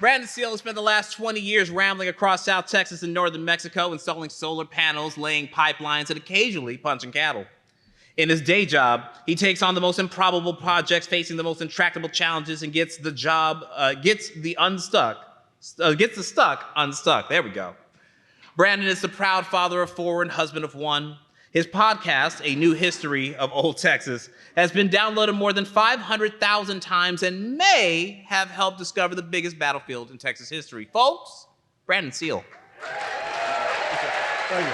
Brandon Seale spent the last 20 years rambling across South Texas and northern Mexico, installing solar panels, laying pipelines, and occasionally punching cattle. In his day job, he takes on the most improbable projects, facing the most intractable challenges, and gets the stuck unstuck. There we go. Brandon is the proud father of 4 and husband of 1. His podcast, A New History of Old Texas, has been downloaded more than 500,000 times and may have helped discover the biggest battlefield in Texas history. Folks, Brandon Seale. Thank you.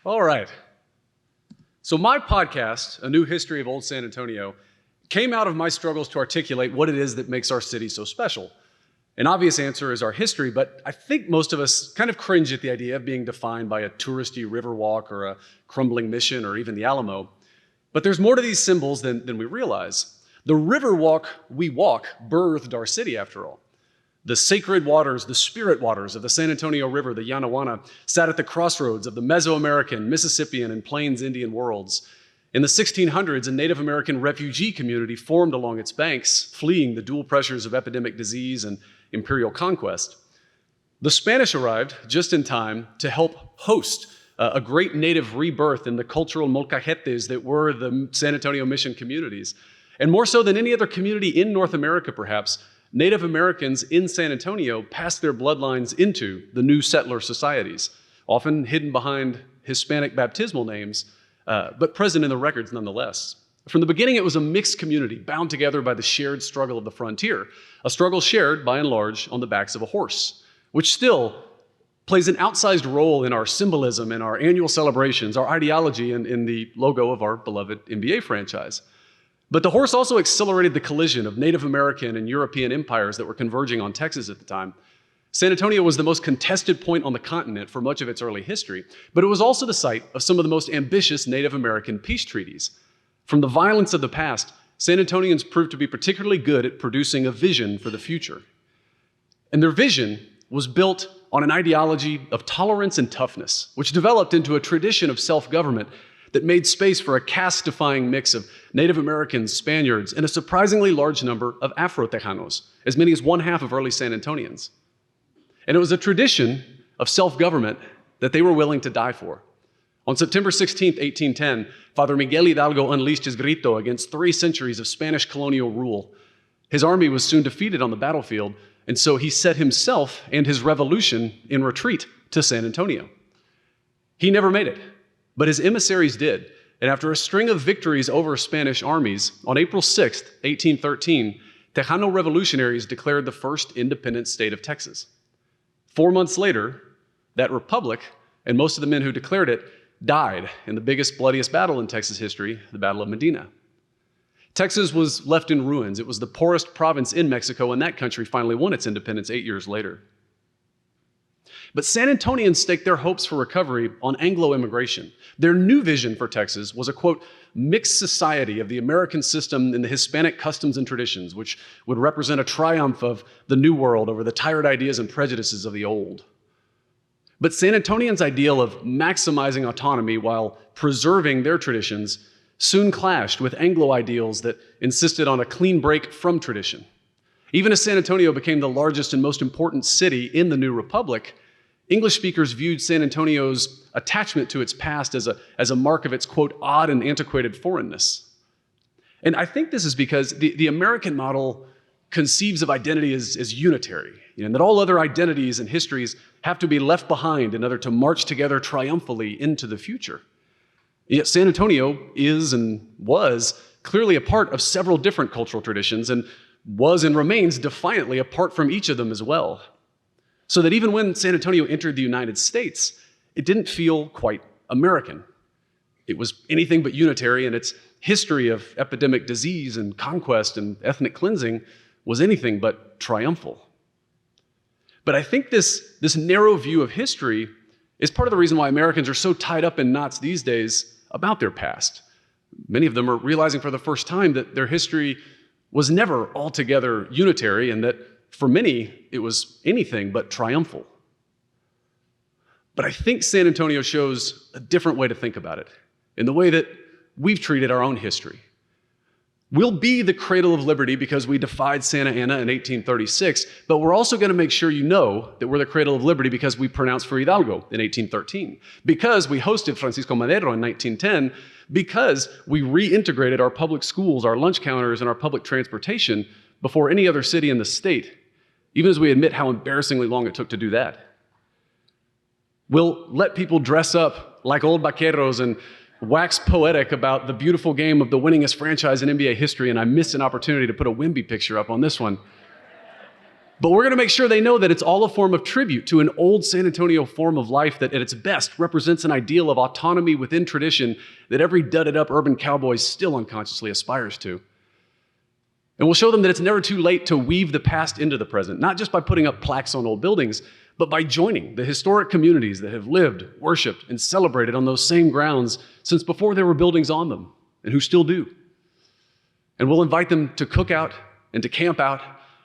All right. So my podcast, A New History of Old San Antonio, came out of my struggles to articulate what it is that makes our city so special. An obvious answer is our history, but I think most of us kind of cringe at the idea of being defined by a touristy riverwalk or a crumbling mission or even the Alamo. But there's more to these symbols than we realize. The riverwalk we walk birthed our city, after all. The sacred waters, the spirit waters of the San Antonio River, the Yanaguana, sat at the crossroads of the Mesoamerican, Mississippian, and Plains Indian worlds. In the 1600s, a Native American refugee community formed along its banks, fleeing the dual pressures of epidemic disease and imperial conquest. The Spanish arrived just in time to help host a great native rebirth in the cultural molcajetes that were the San Antonio mission communities. And more so than any other community in North America, perhaps, Native Americans in San Antonio passed their bloodlines into the new settler societies, often hidden behind Hispanic baptismal names, but present in the records nonetheless. From the beginning, it was a mixed community bound together by the shared struggle of the frontier, a struggle shared, by and large, on the backs of a horse, which still plays an outsized role in our symbolism, in our annual celebrations, our ideology, and in the logo of our beloved NBA franchise. But the horse also accelerated the collision of Native American and European empires that were converging on Texas at the time. San Antonio was the most contested point on the continent for much of its early history, but it was also the site of some of the most ambitious Native American peace treaties. From the violence of the past, San Antonians proved to be particularly good at producing a vision for the future. And their vision was built on an ideology of tolerance and toughness, which developed into a tradition of self-government that made space for a caste-defying mix of Native Americans, Spaniards, and a surprisingly large number of Afro-Tejanos, as many as 1/2 of early San Antonians. And it was a tradition of self-government that they were willing to die for. On September 16, 1810, Father Miguel Hidalgo unleashed his grito against 3 centuries of Spanish colonial rule. His army was soon defeated on the battlefield, and so he set himself and his revolution in retreat to San Antonio. He never made it, but his emissaries did, and after a string of victories over Spanish armies, on April 6, 1813, Tejano revolutionaries declared the first independent state of Texas. 4 months later, that republic, and most of the men who declared it, died in the biggest, bloodiest battle in Texas history, the Battle of Medina. Texas was left in ruins. It was the poorest province in Mexico, and that country finally won its independence 8 years later. But San Antonians staked their hopes for recovery on Anglo immigration. Their new vision for Texas was a, quote, mixed society of the American system and the Hispanic customs and traditions, which would represent a triumph of the new world over the tired ideas and prejudices of the old. But San Antonians' ideal of maximizing autonomy while preserving their traditions soon clashed with Anglo ideals that insisted on a clean break from tradition. Even as San Antonio became the largest and most important city in the new republic, English speakers viewed San Antonio's attachment to its past as a mark of its, quote, odd and antiquated foreignness. And I think this is because the American model conceives of identity as unitary, and that all other identities and histories have to be left behind in order to march together triumphantly into the future. Yet San Antonio is and was clearly a part of several different cultural traditions and was and remains defiantly apart from each of them as well. So that even when San Antonio entered the United States, it didn't feel quite American. It was anything but unitary, and its history of epidemic disease and conquest and ethnic cleansing was anything but triumphal. But I think this narrow view of history is part of the reason why Americans are so tied up in knots these days about their past. Many of them are realizing for the first time that their history was never altogether unitary, and that for many, it was anything but triumphal. But I think San Antonio shows a different way to think about it, in the way that we've treated our own history. We'll be the cradle of liberty because we defied Santa Anna in 1836, but we're also going to make sure you know that we're the cradle of liberty because we pronounced for Hidalgo in 1813, because we hosted Francisco Madero in 1910, because we reintegrated our public schools, our lunch counters, and our public transportation before any other city in the state, even as we admit how embarrassingly long it took to do that. We'll let people dress up like old vaqueros and wax poetic about the beautiful game of the winningest franchise in NBA history, and I missed an opportunity to put a Wemby picture up on this one. But we're going to make sure they know that it's all a form of tribute to an old San Antonio form of life that at its best represents an ideal of autonomy within tradition that every dudded up urban cowboy still unconsciously aspires to. And we'll show them that it's never too late to weave the past into the present, not just by putting up plaques on old buildings, but by joining the historic communities that have lived, worshiped, and celebrated on those same grounds since before there were buildings on them, and who still do. And we'll invite them to cook out and to camp out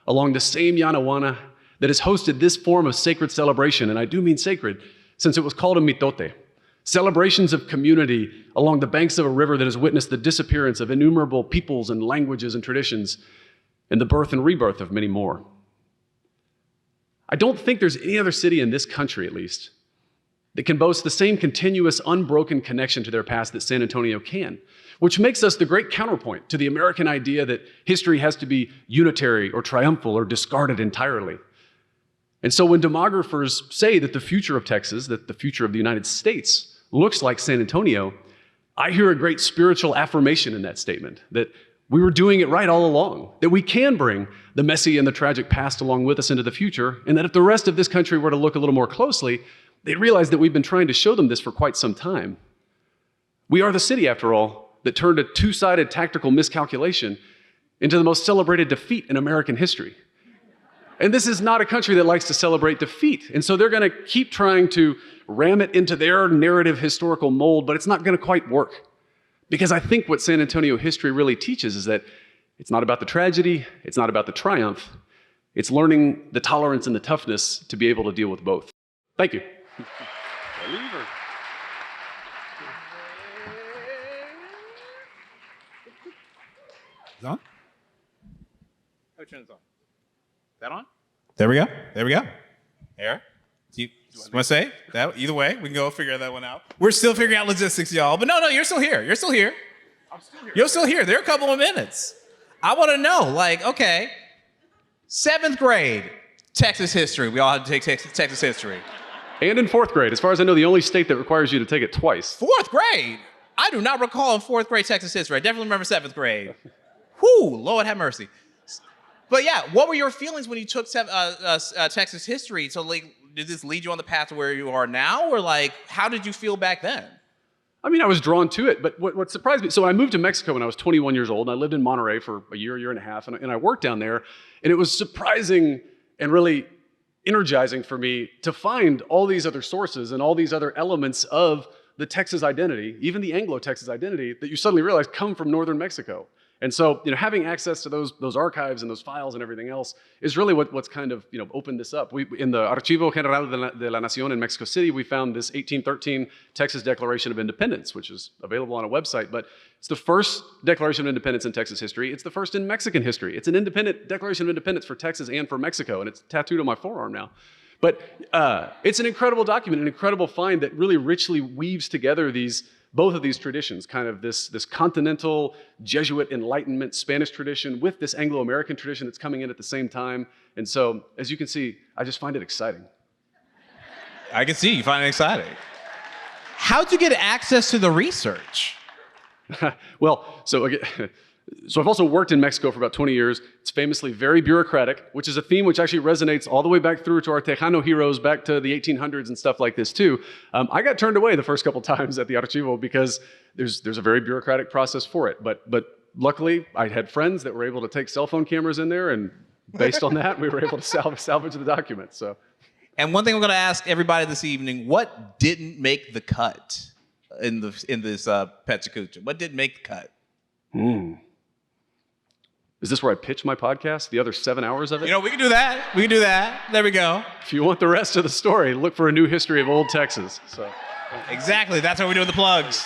along the same Yanaguana that has hosted this form of sacred celebration, and I do mean sacred, since it was called a mitote. Celebrations of community along the banks of a river that has witnessed the disappearance of innumerable peoples and languages and traditions, and the birth and rebirth of many more. I don't think there's any other city in this country, at least, that can boast the same continuous, unbroken connection to their past that San Antonio can, which makes us the great counterpoint to the American idea that history has to be unitary or triumphal or discarded entirely. And so when demographers say that the future of Texas, that the future of the United States looks like San Antonio, I hear a great spiritual affirmation in that statement, that we were doing it right all along, that we can bring the messy and the tragic past along with us into the future, and that if the rest of this country were to look a little more closely, they'd realize that we've been trying to show them this for quite some time. We are the city, after all, that turned a two-sided tactical miscalculation into the most celebrated defeat in American history. And this is not a country that likes to celebrate defeat, and so they're going to keep trying to ram it into their narrative historical mold, but it's not going to quite work. Because I think what San Antonio history really teaches is that it's not about the tragedy, it's not about the triumph, it's learning the tolerance and the toughness to be able to deal with both. Thank you. Is on? Oh, turn this on. Is that on? There we go. There we go. Here. Do you want to say that? Either way, we can go figure that one out. We're still figuring out logistics, y'all. But no, you're still here. You're still here. I'm still here. You're still here. There are a couple of minutes. I want to know, like, okay, 7th grade, Texas history. We all had to take Texas history. And in 4th grade, as far as I know, the only state that requires you to take it twice. 4th grade? I do not recall in 4th grade Texas history. I definitely remember 7th grade. Whew, Lord have mercy. But yeah, what were your feelings when you took Texas history? So, like, did this lead you on the path to where you are now? Or, like, how did you feel back then? I mean, I was drawn to it, but what surprised me, so I moved to Mexico when I was 21 years old, and I lived in Monterrey for a year and a half, and I worked down there, and it was surprising and really energizing for me to find all these other sources and all these other elements of the Texas identity, even the Anglo-Texas identity, that you suddenly realize come from northern Mexico. And so, having access to those archives and those files and everything else is really what's kind of, opened this up. In the Archivo General de la Nación in Mexico City, we found this 1813 Texas Declaration of Independence, which is available on a website. But it's the first Declaration of Independence in Texas history. It's the first in Mexican history. It's an independent Declaration of Independence for Texas and for Mexico, and it's tattooed on my forearm now. But it's an incredible document, an incredible find that really richly weaves together both of these traditions, kind of this continental Jesuit Enlightenment Spanish tradition with this Anglo-American tradition that's coming in at the same time. And so, as you can see, I just find it exciting. I can see you find it exciting. How'd you get access to the research? Well, so I've also worked in Mexico for about 20 years. It's famously very bureaucratic, which is a theme which actually resonates all the way back through to our Tejano heroes back to the 1800s and stuff like this too. I got turned away the first couple times at the Archivo because there's a very bureaucratic process for it. But luckily, I had friends that were able to take cell phone cameras in there, and based on that, we were able to salvage the documents. So. And one thing I'm going to ask everybody this evening: what didn't make the cut in this PechaKucha? What didn't make the cut? Is this where I pitch my podcast, the other 7 hours of it? We can do that. We can do that. There we go. If you want the rest of the story, look for A New History of Old Texas. So. Exactly. That's how we do the plugs.